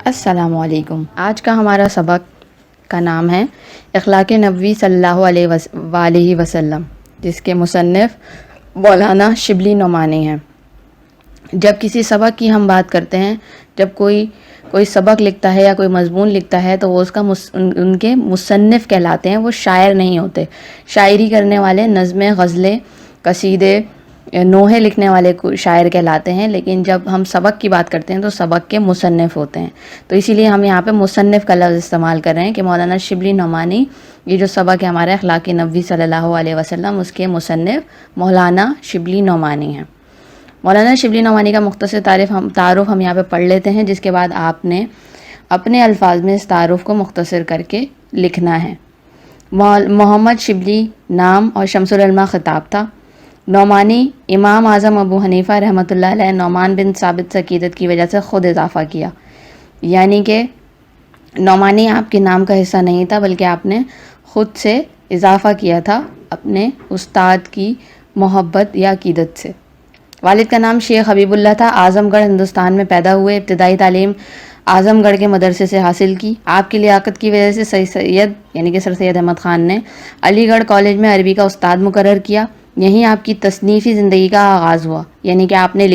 السلام علیکم۔ آج کا ہمارا سبق کا نام ہے اخلاق نبوی صلی اللہ علیہ وسلم، جس کے مصنف مولانا شبلی نعمانی ہیں۔ جب کسی سبق کی ہم بات کرتے ہیں، جب کوئی سبق لکھتا ہے یا کوئی مضمون لکھتا ہے تو وہ اس کا ان کے مصنف کہلاتے ہیں، وہ شاعر نہیں ہوتے۔ شاعری کرنے والے نظمیں، غزلیں، قصیدے، نوحے لکھنے والے شاعر کہلاتے ہیں، لیکن جب ہم سبق کی بات کرتے ہیں تو سبق کے مصنف ہوتے ہیں۔ تو اسی لیے ہم یہاں پہ مصنف کا لفظ استعمال کر رہے ہیں کہ مولانا شبلی نعمانی، یہ جو سبق ہے ہمارا اخلاق نبوی صلی اللہ علیہ وسلم، اس کے مصنف مولانا شبلی نعمانی ہیں۔ مولانا شبلی نعمانی کا مختصر تعارف ہم یہاں پہ پڑھ لیتے ہیں، جس کے بعد آپ نے اپنے الفاظ میں اس تعارف کو مختصر کر کے لکھنا ہے۔ محمد شبلی نام اور شمس العلماء خطاب تھا۔ نعمانی امام اعظم ابو حنیفہ رحمۃ اللہ علیہ نعمان بن ثابت سے عقیدت کی وجہ سے خود اضافہ کیا، یعنی کہ نعمانی آپ کے نام کا حصہ نہیں تھا، بلکہ آپ نے خود سے اضافہ کیا تھا اپنے استاد کی محبت یا عقیدت سے۔ والد کا نام شیخ حبیب اللہ تھا۔ اعظم گڑھ ہندوستان میں پیدا ہوئے۔ ابتدائی تعلیم اعظم گڑھ کے مدرسے سے حاصل کی۔ آپ کی لیاقت کی وجہ سے سید یعنی کہ سر سید احمد خان نے علی گڑھ کالج میں عربی کا استاد مقرر کیا۔ یہیں آپ کی تصنیفی زندگی کا آغاز ہوا، یعنی کہ آپ نے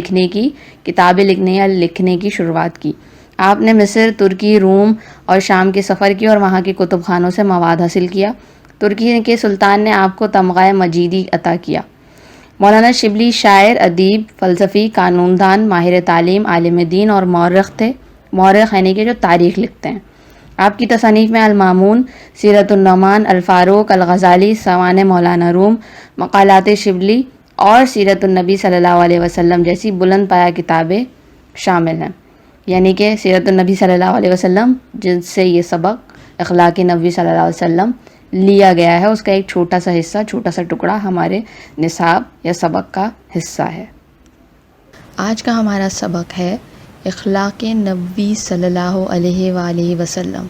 کتابیں لکھنے یا لکھنے کی شروعات کی۔ آپ نے مصر، ترکی، روم اور شام کے سفر کیا اور وہاں کے کتب خانوں سے مواد حاصل کیا۔ ترکی کے سلطان نے آپ کو تمغہ مجیدی عطا کیا۔ مولانا شبلی شاعر، ادیب، فلسفی، قانون دان، ماہر تعلیم، عالم دین اور مورخ تھے۔ مورخ یعنی کہ جو تاریخ لکھتے ہیں۔ آپ کی تصانیف میں المامون، سیرت النعمان، الفاروق، الغزالی، سوانح مولانا روم، مقالات شبلی اور سیرت النبی صلی اللہ علیہ وسلم جیسی بلند پایہ کتابیں شامل ہیں، یعنی کہ سیرت النبی صلی اللہ علیہ وسلم جس سے یہ سبق اخلاق نبوی صلی اللہ علیہ وسلم لیا گیا ہے، اس کا ایک چھوٹا سا ٹکڑا ہمارے نصاب یا سبق کا حصہ ہے۔ آج کا ہمارا سبق ہے اخلاق نبوی صلی اللہ علیہ وآلہ وسلم۔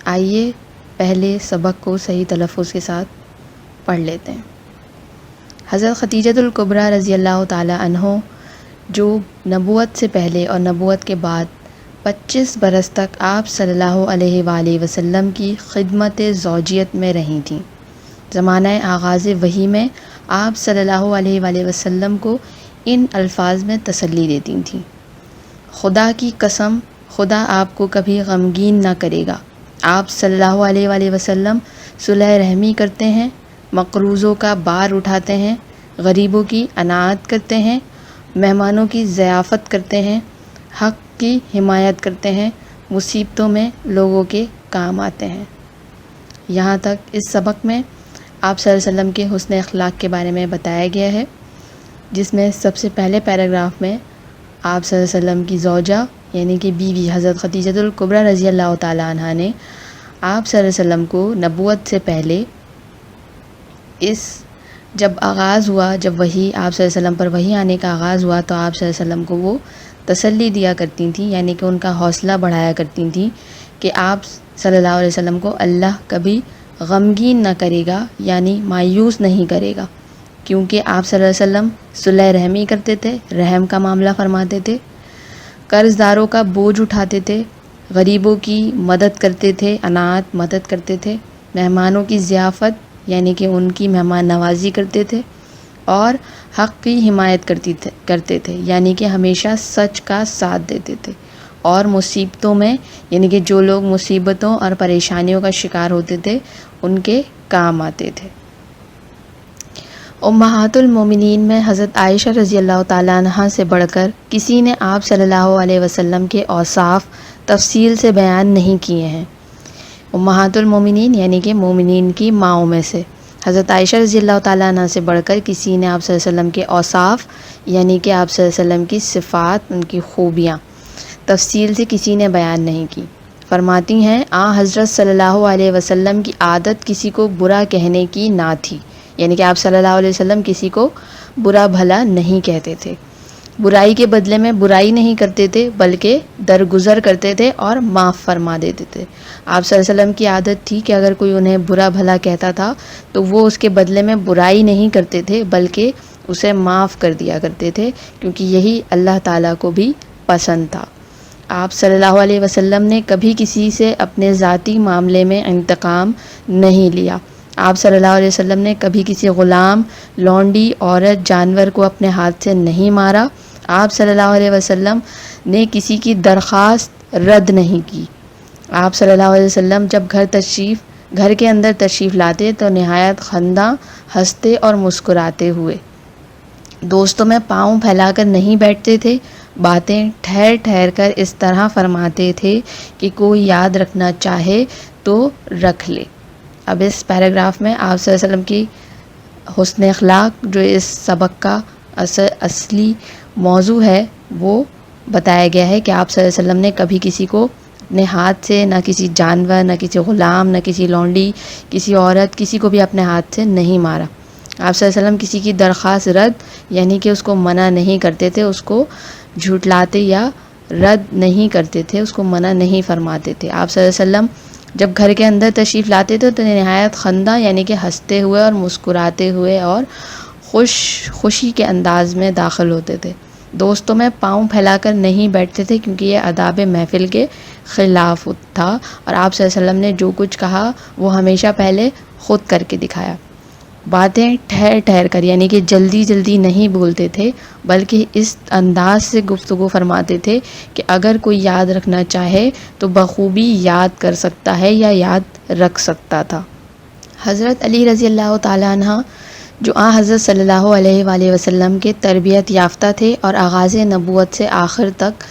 آئیے پہلے سبق کو صحیح تلفظ کے ساتھ پڑھ لیتے ہیں۔ حضرت خدیجہ الکبریٰ رضی اللہ تعالی عنہ، جو نبوت سے پہلے اور نبوت کے بعد 25 برس تک آپ صلی اللہ علیہ وآلہ وسلم کی خدمت زوجیت میں رہی تھیں، زمانہ آغاز وحی میں آپ صلی اللہ علیہ وآلہ وسلم کو ان الفاظ میں تسلی دیتی تھیں: خدا کی قسم، خدا آپ کو کبھی غمگین نہ کرے گا۔ آپ صلی اللہ علیہ وآلہ وسلم صلح رحمی کرتے ہیں، مقروضوں کا بار اٹھاتے ہیں، غریبوں کی عنایت کرتے ہیں، مہمانوں کی ضیافت کرتے ہیں، حق کی حمایت کرتے ہیں، مصیبتوں میں لوگوں کے کام آتے ہیں۔ یہاں تک اس سبق میں آپ صلی اللہ علیہ وسلم کے حسن اخلاق کے بارے میں بتایا گیا ہے، جس میں سب سے پہلے پیراگراف میں آپ صلی اللہ علیہ وسلم کی زوجہ یعنی کہ بیوی حضرت خدیجہ الکبریٰ رضی اللہ تعالی عنہ نے آپ صلی اللہ علیہ وسلم کو نبوت سے پہلے جب آغاز ہوا، جب وحی آپ صلی اللہ علیہ وسلم پر وحی آنے کا آغاز ہوا تو آپ صلی اللہ علیہ وسلم کو وہ تسلی دیا کرتی تھیں، یعنی کہ ان کا حوصلہ بڑھایا کرتی تھیں کہ آپ صلی اللہ علیہ وسلم کو اللہ کبھی غمگین نہ کرے گا، یعنی مایوس نہیں کرے گا، کیونکہ آپ صلی اللہ علیہ وسلم صلح رحمی کرتے تھے، رحم کا معاملہ فرماتے تھے، قرض داروں کا بوجھ اٹھاتے تھے، غریبوں کی مدد کرتے تھے، عنایت مدد کرتے تھے، مہمانوں کی ضیافت یعنی کہ ان کی مہمان نوازی کرتے تھے، اور حق کی حمایت کرتے تھے، یعنی کہ ہمیشہ سچ کا ساتھ دیتے تھے، اور مصیبتوں میں یعنی کہ جو لوگ مصیبتوں اور پریشانیوں کا شکار ہوتے تھے ان کے کام آتے تھے۔ امہات المومنین میں حضرت عائشہ رضی اللہ تعالیٰ عنہ سے بڑھ کر کسی نے آپ صلی اللہ علیہ وسلم کے اوصاف تفصیل سے بیان نہیں کیے ہیں۔ امہات المومنین یعنی کہ مومنین کی ماؤں میں سے حضرت عائشہ رضی اللہ تعالیٰ عنہ سے بڑھ کر کسی نے آپ صلی اللہ علیہ وسلم کے اوصاف یعنی کہ آپ صلی اللہ علیہ وسلم کی صفات، ان کی خوبیاں تفصیل سے کسی نے بیان نہیں کی۔ فرماتی ہیں حضرت صلی اللہ علیہ وسلم کی عادت کسی کو برا کہنے کی نہ تھی، یعنی کہ آپ صلی اللہ علیہ وسلم کسی کو برا بھلا نہیں کہتے تھے، برائی کے بدلے میں برائی نہیں کرتے تھے بلکہ درگزر کرتے تھے اور معاف فرما دیتے تھے۔ آپ صلی اللہ علیہ وسلم کی عادت تھی کہ اگر کوئی انہیں برا بھلا کہتا تھا تو وہ اس کے بدلے میں برائی نہیں کرتے تھے بلکہ اسے معاف کر دیا کرتے تھے، کیونکہ یہی اللہ تعالیٰ کو بھی پسند تھا۔ آپ صلی اللہ علیہ وسلم نے کبھی کسی سے اپنے ذاتی معاملے میں انتقام نہیں لیا. آپ صلی اللہ علیہ وسلم نے کبھی کسی غلام، لونڈی، عورت، جانور کو اپنے ہاتھ سے نہیں مارا. آپ صلی اللہ علیہ وسلم نے کسی کی درخواست رد نہیں کی. آپ صلی اللہ علیہ وسلم جب گھر کے اندر تشریف لاتے تو نہایت خنداں، ہنستے اور مسکراتے ہوئے دوستوں میں پاؤں پھیلا کر نہیں بیٹھتے تھے. باتیں ٹھہر ٹھہر کر اس طرح فرماتے تھے کہ کوئی یاد رکھنا چاہے تو رکھ لے. اب اس پیراگراف میں آپ صلی اللہ علیہ وسلم کی حسن اخلاق جو اس سبق کا اصلی موضوع ہے وہ بتایا گیا ہے کہ آپ صلی اللہ علیہ وسلم نے کبھی کسی کو اپنے ہاتھ سے، نہ کسی جانور، نہ کسی غلام، نہ کسی لونڈی، کسی عورت، کسی کو بھی اپنے ہاتھ سے نہیں مارا. آپ صلی اللہ علیہ وسلم کسی کی درخواست رد یعنی کہ اس کو منع نہیں کرتے تھے، اس کو جھٹلاتے یا رد نہیں کرتے تھے، اس کو منع نہیں فرماتے تھے. آپ صلی اللہ علیہ وسلم جب گھر کے اندر تشریف لاتے تھے تو نہایت خندہ یعنی کہ ہنستے ہوئے اور مسکراتے ہوئے اور خوشی کے انداز میں داخل ہوتے تھے. دوستوں میں پاؤں پھیلا کر نہیں بیٹھتے تھے کیونکہ یہ آداب محفل کے خلاف تھا، اور آپ صلی اللہ علیہ وسلم نے جو کچھ کہا وہ ہمیشہ پہلے خود کر کے دکھایا. باتیں ٹھہر ٹھہر کر یعنی کہ جلدی جلدی نہیں بولتے تھے، بلکہ اس انداز سے گفتگو فرماتے تھے کہ اگر کوئی یاد رکھنا چاہے تو بخوبی یاد کر سکتا ہے یا یاد رکھ سکتا تھا. حضرت علی رضی اللہ تعالیٰ عنہ جو حضرت صلی اللہ علیہ وآلہ وسلم کے تربیت یافتہ تھے اور آغاز نبوت سے آخر تک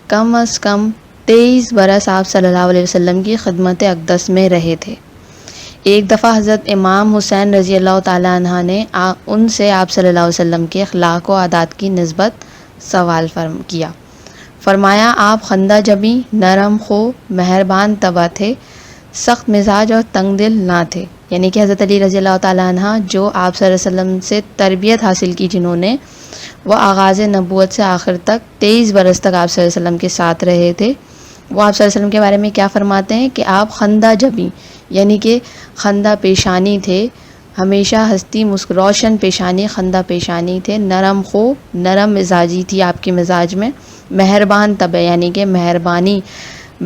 کم از کم 23 برس آپ صلی اللہ علیہ وسلم کی خدمت اقدس میں رہے تھے. ایک دفعہ حضرت امام حسین رضی اللہ تعالیٰ عنہ نے ان سے آپ صلی اللہ علیہ وسلم کے اخلاق و عادات کی نسبت سوال کیا. فرمایا آپ خندہ جبیں، نرم خو، مہربان طبع تھے، سخت مزاج اور تنگ دل نہ تھے. یعنی کہ حضرت علی رضی اللہ تعالیٰ عنہ جو آپ صلی اللہ علیہ وسلم سے تربیت حاصل کی، جنہوں نے وہ آغاز نبوت سے آخر تک 23 برس تک آپ صلی اللہ علیہ وسلم کے ساتھ رہے تھے، وہ آپ صلی اللہ علیہ وسلم کے بارے میں کیا فرماتے ہیں کہ آپ خندہ جبیں یعنی کہ خندہ پیشانی تھے، ہمیشہ ہستی روشن پیشانی، خندہ پیشانی تھے. نرم خو، نرم مزاجی تھی آپ کے مزاج میں. مہربان طبع یعنی کہ مہربانی،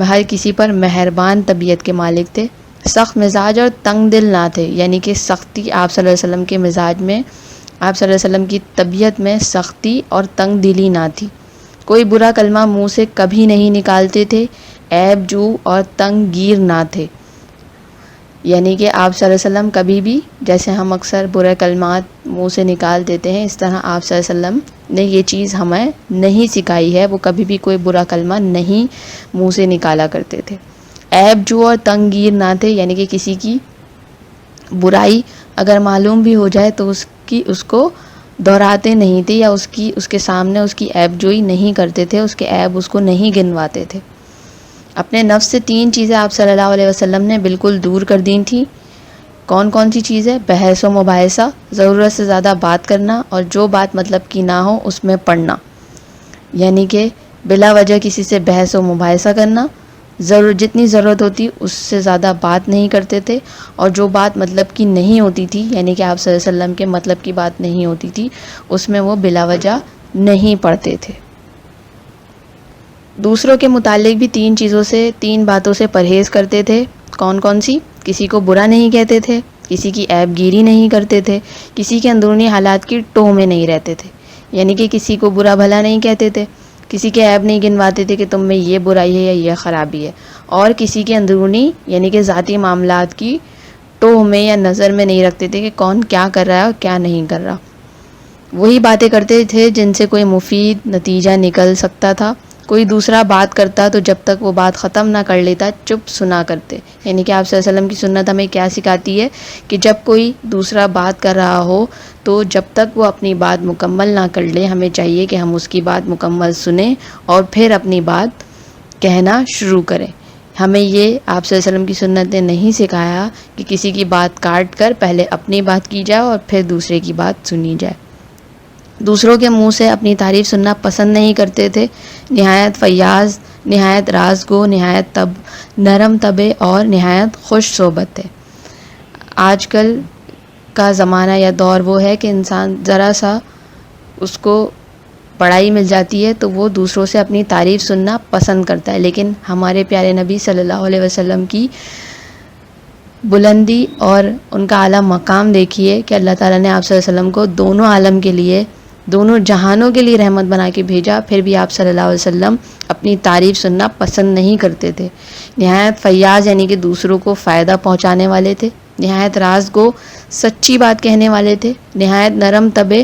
ہر کسی پر مہربان طبیعت کے مالک تھے. سخت مزاج اور تنگ دل نہ تھے یعنی کہ سختی آپ صلی اللہ علیہ وسلم کے مزاج میں، آپ صلی اللہ علیہ وسلم کی طبیعت میں سختی اور تنگ دلی نہ تھی. کوئی برا کلمہ منہ سے کبھی نہیں نکالتے تھے. عیب جو اور تنگ گیر نہ تھے یعنی کہ آپ صلی اللہ علیہ وسلم کبھی بھی، جیسے ہم اکثر برے کلمات منہ سے نکال دیتے ہیں، اس طرح آپ صلی اللہ علیہ وسلم نے یہ چیز ہمیں نہیں سکھائی ہے. وہ کبھی بھی کوئی برا کلمہ نہیں منہ سے نکالا کرتے تھے. عیب جو اور تنگ گیر نہ تھے یعنی کہ کسی کی برائی اگر معلوم بھی ہو جائے تو اس کو دہراتے نہیں تھے، یا اس کے سامنے اس کی عیب جوئی نہیں کرتے تھے، اس کے عیب اس کو نہیں گنواتے تھے. اپنے نفس سے 3 چیزیں آپ صلی اللہ علیہ وسلم نے بالکل دور کر دی تھیں. کون کون سی چیزیں؟ بحث و مباحثہ، ضرورت سے زیادہ بات کرنا، اور جو بات مطلب کی نہ ہو اس میں پڑھنا. یعنی کہ بلا وجہ کسی سے بحث و مباحثہ کرنا، جتنی ضرورت ہوتی اس سے زیادہ بات نہیں کرتے تھے، اور جو بات مطلب کی نہیں ہوتی تھی یعنی کہ آپ صلی اللہ علیہ وسلم کے مطلب کی بات نہیں ہوتی تھی اس میں وہ بلا وجہ نہیں پڑھتے تھے. دوسروں کے متعلق بھی 3 باتوں سے پرہیز کرتے تھے. کون کون سی؟ کسی کو برا نہیں کہتے تھے، کسی کی عیب گیری نہیں کرتے تھے، کسی کے اندرونی حالات کی ٹوہ میں نہیں رہتے تھے. یعنی کہ کسی کو برا بھلا نہیں کہتے تھے، کسی کے عیب نہیں گنواتے تھے کہ تم میں یہ برائی ہے یا یہ خرابی ہے، اور کسی کے اندرونی یعنی کہ ذاتی معاملات کی ٹوہ میں یا نظر میں نہیں رکھتے تھے کہ کون کیا کر رہا ہے اور کیا نہیں کر رہا. وہی باتیں کرتے تھے جن سے کوئی مفید نتیجہ نکل سکتا تھا. کوئی دوسرا بات کرتا تو جب تک وہ بات ختم نہ کر لیتا چپ سنا کرتے. یعنی کہ آپ صلی اللہ علیہ وسلم کی سنت ہمیں کیا سکھاتی ہے کہ جب کوئی دوسرا بات کر رہا ہو تو جب تک وہ اپنی بات مکمل نہ کر لے ہمیں چاہیے کہ ہم اس کی بات مکمل سنیں اور پھر اپنی بات کہنا شروع کریں. ہمیں یہ آپ صلی اللہ علیہ وسلم کی سنت نے نہیں سکھایا کہ کسی کی بات کاٹ کر پہلے اپنی بات کی جائے اور پھر دوسرے کی بات سنی جائے. دوسروں کے منہ سے اپنی تعریف سننا پسند نہیں کرتے تھے. نہایت فیاض، نہایت رازگو، نہایت نرم طبع اور نہایت خوش صحبت تھے. آج کل کا زمانہ یا دور وہ ہے کہ انسان ذرا سا اس کو بڑائی مل جاتی ہے تو وہ دوسروں سے اپنی تعریف سننا پسند کرتا ہے. لیکن ہمارے پیارے نبی صلی اللہ علیہ وسلم کی بلندی اور ان کا اعلیٰ مقام دیکھیے کہ اللہ تعالیٰ نے آپ صلی اللہ علیہ وسلم کو دونوں عالم کے لیے، دونوں جہانوں کے لیے رحمت بنا کے بھیجا. پھر بھی آپ صلی اللہ علیہ وسلم اپنی تعریف سننا پسند نہیں کرتے تھے. نہایت فیاض یعنی کہ دوسروں کو فائدہ پہنچانے والے تھے. نہایت راز گو، سچی بات کہنے والے تھے. نہایت نرم طبع،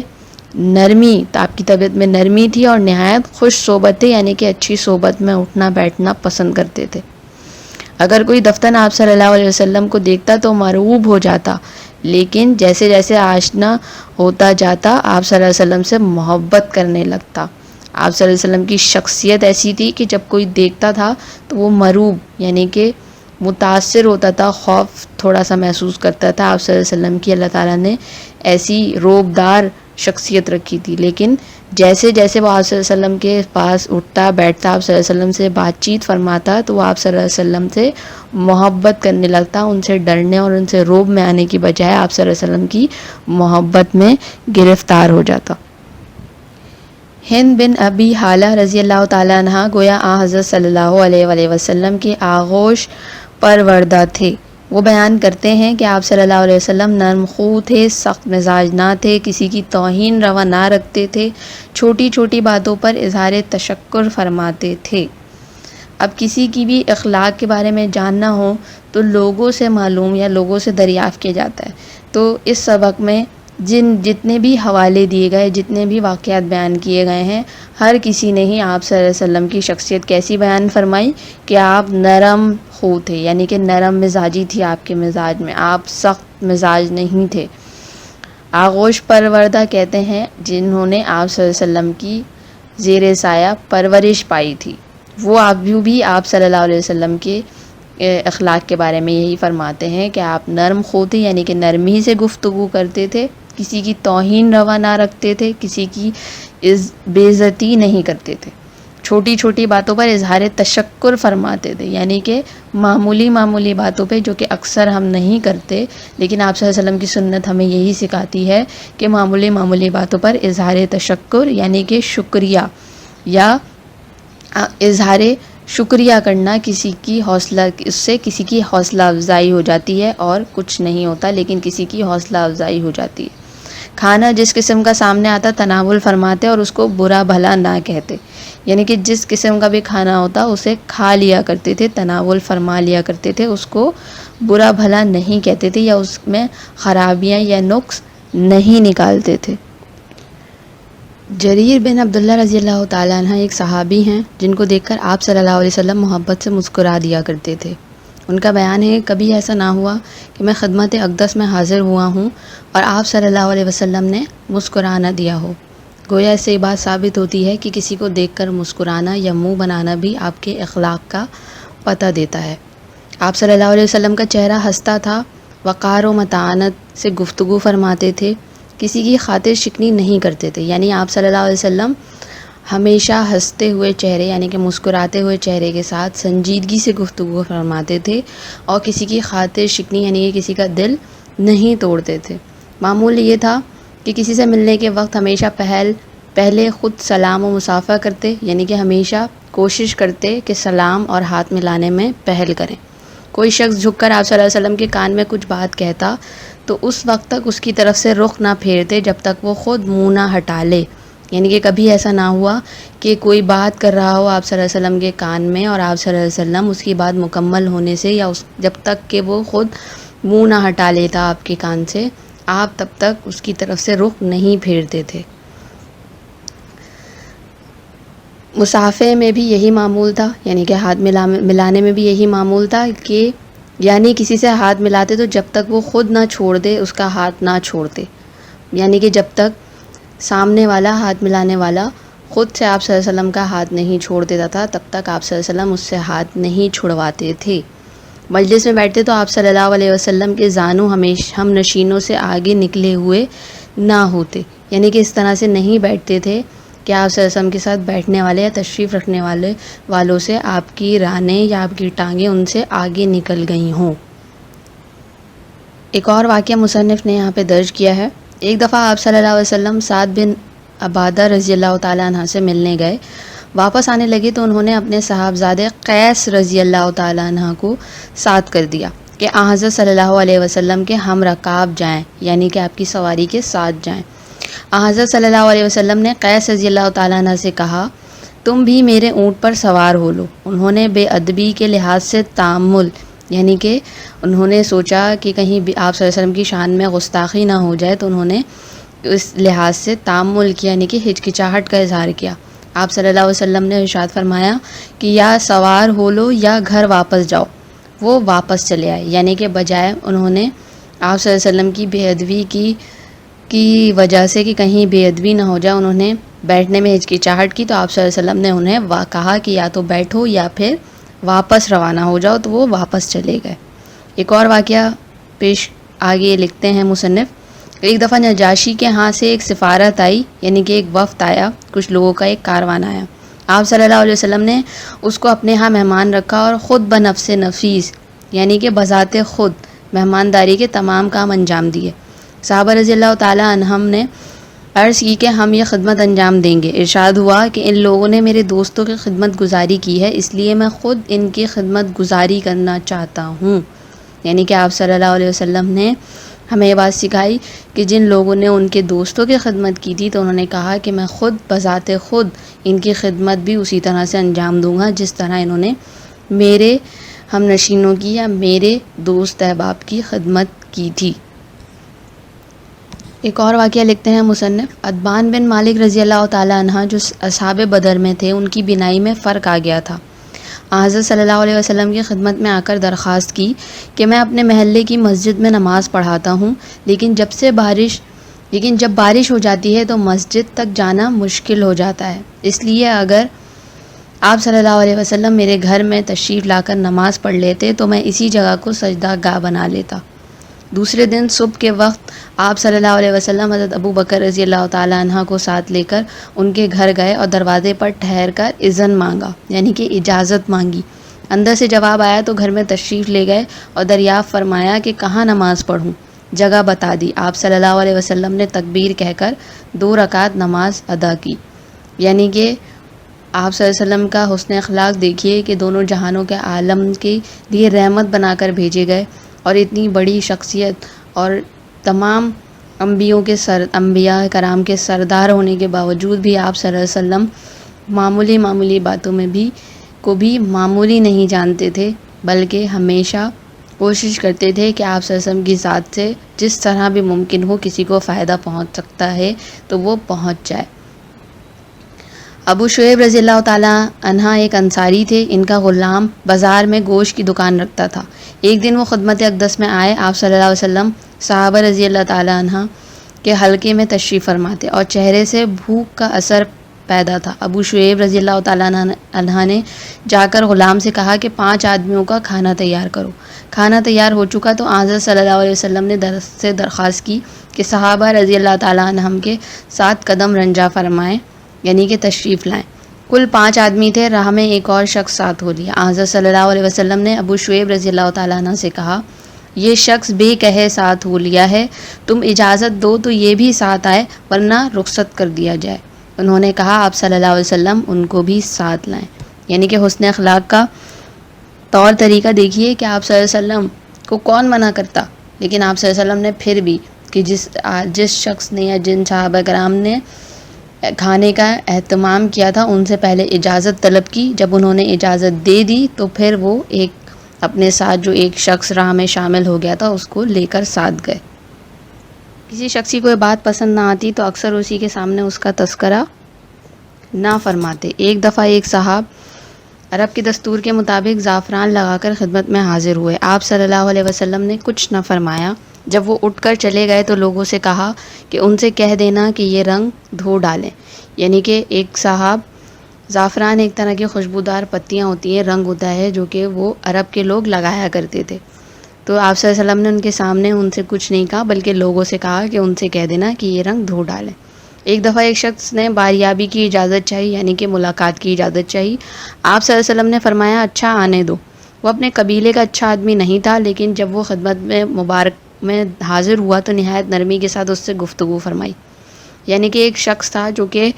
نرمی، آپ کی طبیعت میں نرمی تھی. اور نہایت خوش صحبتیں یعنی کہ اچھی صحبت میں اٹھنا بیٹھنا پسند کرتے تھے. اگر کوئی دفتن آپ صلی اللہ علیہ وسلم کو دیکھتا تو مرعوب ہو جاتا، لیکن جیسے جیسے آشنا ہوتا جاتا آپ صلی اللہ علیہ وسلم سے محبت کرنے لگتا. آپ صلی اللہ علیہ وسلم کی شخصیت ایسی تھی کہ جب کوئی دیکھتا تھا تو وہ مرعوب یعنی کہ متاثر ہوتا تھا، خوف تھوڑا سا محسوس کرتا تھا. آپ صلی اللہ علیہ وسلم کی اللہ تعالیٰ نے ایسی روبدار شخصیت رکھی تھی. لیکن جیسے جیسے وہ آپ صلی اللہ علیہ وسلم کے پاس اٹھتا بیٹھتا، آپ صلی اللہ علیہ وسلم سے بات چیت فرماتا تو وہ آپ صلی اللہ علیہ وسلم سے محبت کرنے لگتا. ان سے ڈرنے اور ان سے روب میں آنے کی بجائے آپ صلی اللہ علیہ وسلم کی محبت میں گرفتار ہو جاتا. ہند بن ابی حالہ رضی اللہ تعالیٰ عنہ گویا آن حضرت صلی اللہ علیہ وآلہ وسلم کے آغوش پروردہ تھے. وہ بیان کرتے ہیں کہ آپ صلی اللہ علیہ وسلم نرم خو تھے، سخت مزاج نہ تھے، کسی کی توہین روا نہ رکھتے تھے، چھوٹی چھوٹی باتوں پر اظہار تشکر فرماتے تھے. اب کسی کی بھی اخلاق کے بارے میں جاننا ہو تو لوگوں سے معلوم یا لوگوں سے دریافت کیا جاتا ہے. تو اس سبق میں جتنے بھی حوالے دیے گئے، جتنے بھی واقعات بیان کیے گئے ہیں، ہر کسی نے ہی آپ صلی اللہ علیہ وسلم کی شخصیت کیسی بیان فرمائی کہ آپ نرم خو تھے، یعنی کہ نرم مزاجی تھی آپ کے مزاج میں، آپ سخت مزاج نہیں تھے. آغوش پروردہ کہتے ہیں جنہوں نے آپ صلی اللہ علیہ وسلم کی زیر سایہ پرورش پائی تھی. وہ بھی آپ صلی اللہ علیہ وسلم کے اخلاق کے بارے میں یہی فرماتے ہیں کہ آپ نرم خو تھے، یعنی کہ نرمی سے گفتگو کرتے تھے، کسی کی توہین روا نہ رکھتے تھے، کسی کی بے عزتی نہیں کرتے تھے، چھوٹی چھوٹی باتوں پر اظہار تشکر فرماتے تھے، یعنی کہ معمولی معمولی باتوں پہ جو کہ اکثر ہم نہیں کرتے، لیکن آپ صلی اللہ علیہ وسلم کی سنت ہمیں یہی سکھاتی ہے کہ معمولی معمولی باتوں پر اظہار تشکر یعنی کہ شکریہ یا اظہار شکریہ کرنا، کسی کی حوصلہ، اس سے کسی کی حوصلہ افزائی ہو جاتی ہے اور کچھ نہیں ہوتا لیکن کسی کی حوصلہ افزائی ہو جاتی ہے. کھانا جس قسم کا سامنے آتا تناول فرماتے اور اس کو برا بھلا نہ کہتے، یعنی کہ جس قسم کا بھی کھانا ہوتا اسے کھا لیا کرتے تھے، تناول فرما لیا کرتے تھے، اس کو برا بھلا نہیں کہتے تھے یا اس میں خرابیاں یا نقص نہیں نکالتے تھے. جریر بن عبداللہ رضی اللہ تعالیٰ عنہ ایک صحابی ہیں جن کو دیکھ کر آپ صلی اللہ علیہ وسلم محبت سے مسکرا دیا کرتے تھے. ان کا بیان ہے کبھی ایسا نہ ہوا کہ میں خدمت اقدس میں حاضر ہوا ہوں اور آپ صلی اللہ علیہ وسلم نے مسکرا نہ دیا ہو. گویا اس سے یہ بات ثابت ہوتی ہے کہ کسی کو دیکھ کر مسکرانا یا منہ بنانا بھی آپ کے اخلاق کا پتہ دیتا ہے. آپ صلی اللہ علیہ وسلم کا چہرہ ہنستا تھا، وقار و متانت سے گفتگو فرماتے تھے، کسی کی خاطر شکنی نہیں کرتے تھے، یعنی آپ صلی اللہ علیہ وسلم ہمیشہ ہنستے ہوئے چہرے یعنی کہ مسکراتے ہوئے چہرے کے ساتھ سنجیدگی سے گفتگو فرماتے تھے اور کسی کی خاطر شکنی یعنی کہ کسی کا دل نہیں توڑتے تھے. معمول یہ تھا کہ کسی سے ملنے کے وقت ہمیشہ پہلے خود سلام و مصافحہ کرتے، یعنی کہ ہمیشہ کوشش کرتے کہ سلام اور ہاتھ ملانے میں پہل کریں. کوئی شخص جھک کر آپ صلی اللہ علیہ وسلم کے کان میں کچھ بات کہتا تو اس وقت تک اس کی طرف سے رخ نہ پھیرتے جب تک وہ خود منہ نہ ہٹا لے، یعنی کہ کبھی ایسا نہ ہوا کہ کوئی بات کر رہا ہو آپ صلی اللہ علیہ وسلم کے کان میں اور آپ صلی اللہ علیہ وسلم اس کی بات مکمل ہونے سے یا جب تک کہ وہ خود منہ نہ ہٹا لیتا آپ کے کان سے، آپ تب تک اس کی طرف سے رخ نہیں پھیرتے تھے. مصافحے میں بھی یہی معمول تھا، یعنی کہ ہاتھ ملانے میں بھی یہی معمول تھا کہ یعنی کسی سے ہاتھ ملاتے تو جب تک وہ خود نہ چھوڑ دے اس کا ہاتھ نہ چھوڑتے، یعنی کہ جب تک سامنے والا ہاتھ ملانے والا خود سے آپ صلی اللہ علیہ وسلم کا ہاتھ نہیں چھوڑ دیتا تھا تب تک آپ صلی اللہ علیہ وسلم اس سے ہاتھ نہیں چھڑواتے تھے. مجلس میں بیٹھتے تو آپ صلی اللہ علیہ وسلم کے زانو ہمیشہ ہم نشینوں سے آگے نکلے ہوئے نہ ہوتے، یعنی کہ اس طرح سے نہیں بیٹھتے تھے کہ آپ صلی اللہ علیہ وسلم کے ساتھ بیٹھنے والے یا تشریف رکھنے والوں سے آپ کی رانیں یا آپ کی ٹانگیں ان سے آگے نکل گئی ہوں. ایک اور واقعہ مصنف نے یہاں پہ درج کیا ہے. ایک دفعہ آپ صلی اللہ علیہ وسلم سعد بن عبادہ رضی اللہ تعالیٰ عنہ سے ملنے گئے۔ واپس آنے لگے تو انہوں نے اپنے صاحبزادے قیس رضی اللہ تعالیٰ عنہ کو ساتھ کر دیا کہ آن حضرت صلی اللہ علیہ وسلم کے ہم رکاب جائیں، یعنی کہ آپ کی سواری کے ساتھ جائیں۔ آن حضرت صلی اللہ علیہ وسلم نے قیس رضی اللہ تعالیٰ عنہ سے کہا تم بھی میرے اونٹ پر سوار ہو لو۔ انہوں نے بے ادبی کے لحاظ سے تامل، یعنی کہ انہوں نے سوچا کہ کہیں بھی آپ صلی اللہ علیہ وسلم کی شان میں گستاخی نہ ہو جائے، تو انہوں نے اس لحاظ سے تامل کیا، یعنی کہ ہچکچاہٹ کا اظہار کیا۔ آپ صلی اللہ علیہ وسلم نے ارشاد فرمایا کہ یا سوار ہو لو یا گھر واپس جاؤ۔ وہ واپس چلے آئے، یعنی کہ بجائے انہوں نے آپ صلی اللہ علیہ وسلم کی بے ادبی کی وجہ سے کہ کہیں بے ادبی نہ ہو جائے، انہوں نے بیٹھنے میں ہچکچاہٹ کی، تو آپ صلی اللہ علیہ وسلم نے انہیں کہا کہ یا تو بیٹھو یا پھر واپس روانہ ہو جاؤ، تو وہ واپس چلے گئے۔ ایک اور واقعہ پیش آگے لکھتے ہیں مصنف۔ ایک دفعہ نجاشی کے ہاں سے ایک سفارت آئی، یعنی کہ ایک وفد آیا، کچھ لوگوں کا ایک کاروان آیا۔ آپ صلی اللہ علیہ وسلم نے اس کو اپنے ہاں مہمان رکھا اور خود بنفس نفیس، یعنی کہ بذات خود مہمانداری کے تمام کام انجام دیے۔ صحابہ رضی اللہ تعالیٰ عنہم نے عرض کی کہ ہم یہ خدمت انجام دیں گے۔ ارشاد ہوا کہ ان لوگوں نے میرے دوستوں کی خدمت گزاری کی ہے، اس لیے میں خود ان کی خدمت گزاری کرنا چاہتا ہوں۔ یعنی کہ آپ صلی اللہ علیہ وسلم نے ہمیں یہ بات سکھائی کہ جن لوگوں نے ان کے دوستوں کی خدمت کی تھی، تو انہوں نے کہا کہ میں خود بذات خود ان کی خدمت بھی اسی طرح سے انجام دوں گا جس طرح انہوں نے میرے ہم نشینوں کی یا میرے دوست احباب کی خدمت کی تھی۔ ایک اور واقعہ لکھتے ہیں مصنف۔ عتبان بن مالک رضی اللہ تعالیٰ عنہ جو اصحاب بدر میں تھے، ان کی بینائی میں فرق آ گیا تھا۔ حضرت صلی اللہ علیہ وسلم کی خدمت میں آ کر درخواست کی کہ میں اپنے محلے کی مسجد میں نماز پڑھاتا ہوں، لیکن جب بارش ہو جاتی ہے تو مسجد تک جانا مشکل ہو جاتا ہے، اس لیے اگر آپ صلی اللہ علیہ وسلم میرے گھر میں تشریف لا کر نماز پڑھ لیتے تو میں اسی جگہ کو سجدہ گاہ بنا لیتا۔ دوسرے دن صبح کے وقت آپ صلی اللہ علیہ وسلم حضرت ابو بکر رضی اللہ تعالیٰ عنہ کو ساتھ لے کر ان کے گھر گئے اور دروازے پر ٹھہر کر اذن مانگا، یعنی کہ اجازت مانگی۔ اندر سے جواب آیا تو گھر میں تشریف لے گئے اور دریافت فرمایا کہ کہاں نماز پڑھوں۔ جگہ بتا دی۔ آپ صلی اللہ علیہ وسلم نے تکبیر کہہ کر 2 رکعت نماز ادا کی۔ یعنی کہ آپ صلی اللہ علیہ وسلم کا حسن اخلاق دیکھیے کہ دونوں جہانوں کے عالم کے لیے رحمت بنا کر بھیجے گئے، اور اتنی بڑی شخصیت اور تمام انبیاء کرام کے سردار ہونے کے باوجود بھی آپ صلی اللہ علیہ وسلم معمولی باتوں میں بھی معمولی نہیں جانتے تھے، بلکہ ہمیشہ کوشش کرتے تھے کہ آپ صلی اللہ علیہ وسلم کی ذات سے جس طرح بھی ممکن ہو کسی کو فائدہ پہنچ سکتا ہے تو وہ پہنچ جائے۔ ابو شعیب رضی اللہ تعالیٰ عنہ ایک انصاری تھے۔ ان کا غلام بازار میں گوشت کی دکان رکھتا تھا۔ ایک دن وہ خدمت اقدس میں آئے۔ آپ صلی اللہ علیہ وسلم صحابہ رضی اللہ تعالیٰ عنہ کے حلقے میں تشریف فرماتے اور چہرے سے بھوک کا اثر پیدا تھا۔ ابو شعیب رضی اللہ تعالیٰ عنہ نے جا کر غلام سے کہا کہ 5 آدمیوں کا کھانا تیار کرو۔ کھانا تیار ہو چکا تو حضرت صلی اللہ علیہ وسلم نے سے درخواست کی کہ صحابہ رضی اللہ تعالیٰ عنہم کے ساتھ قدم رنجا فرمائیں، یعنی کہ تشریف لائیں۔ کل 5 آدمی تھے، راہ میں ایک اور شخص ساتھ ہو لیا۔ حضرت صلی اللہ علیہ وسلم نے ابو شعیب رضی اللہ تعالیٰ عنہ سے کہا یہ شخص بے کہے ساتھ ہو لیا ہے، تم اجازت دو تو یہ بھی ساتھ آئے ورنہ رخصت کر دیا جائے۔ انہوں نے کہا آپ صلی اللہ علیہ وسلم ان کو بھی ساتھ لائیں۔ یعنی کہ حسن اخلاق کا طور طریقہ دیکھیے کہ آپ صلی اللہ علیہ وسلم کو کون منع کرتا، لیکن آپ صلی اللہ علیہ وسلم نے پھر بھی کہ جس شخص نے یا جن صحابہ کرام نے کھانے کا اہتمام کیا تھا ان سے پہلے اجازت طلب کی۔ جب انہوں نے اجازت دے دی تو پھر وہ اپنے ساتھ جو ایک شخص راہ میں شامل ہو گیا تھا اس کو لے کر ساتھ گئے۔ کسی شخصی کو یہ بات پسند نہ آتی تو اکثر اسی کے سامنے اس کا تذکرہ نہ فرماتے۔ ایک دفعہ ایک صاحب عرب کے دستور کے مطابق زعفران لگا کر خدمت میں حاضر ہوئے۔ آپ صلی اللہ علیہ وسلم نے کچھ نہ فرمایا۔ جب وہ اٹھ کر چلے گئے تو لوگوں سے کہا کہ ان سے کہہ دینا کہ یہ رنگ دھو ڈالیں۔ یعنی کہ ایک صاحب زعفران ایک طرح کی خوشبودار پتیاں ہوتی ہیں، رنگ ہوتا ہے جو کہ وہ عرب کے لوگ لگایا کرتے تھے۔ تو آپ صلی اللہ علیہ وسلم نے ان کے سامنے ان سے کچھ نہیں کہا بلکہ لوگوں سے کہا کہ ان سے کہہ دینا کہ یہ رنگ دھو ڈالیں۔ ایک دفعہ ایک شخص نے باریابی کی اجازت چاہی، یعنی کہ ملاقات کی اجازت چاہی۔ آپ صلی اللہ علیہ وسلم نے فرمایا اچھا آنے دو۔ وہ اپنے قبیلے کا اچھا آدمی نہیں تھا، لیکن جب وہ خدمت میں مبارک میں حاضر ہوا تو نہایت نرمی کے ساتھ اس سے گفتگو فرمائی۔ یعنی کہ ایک شخص تھا جو کہ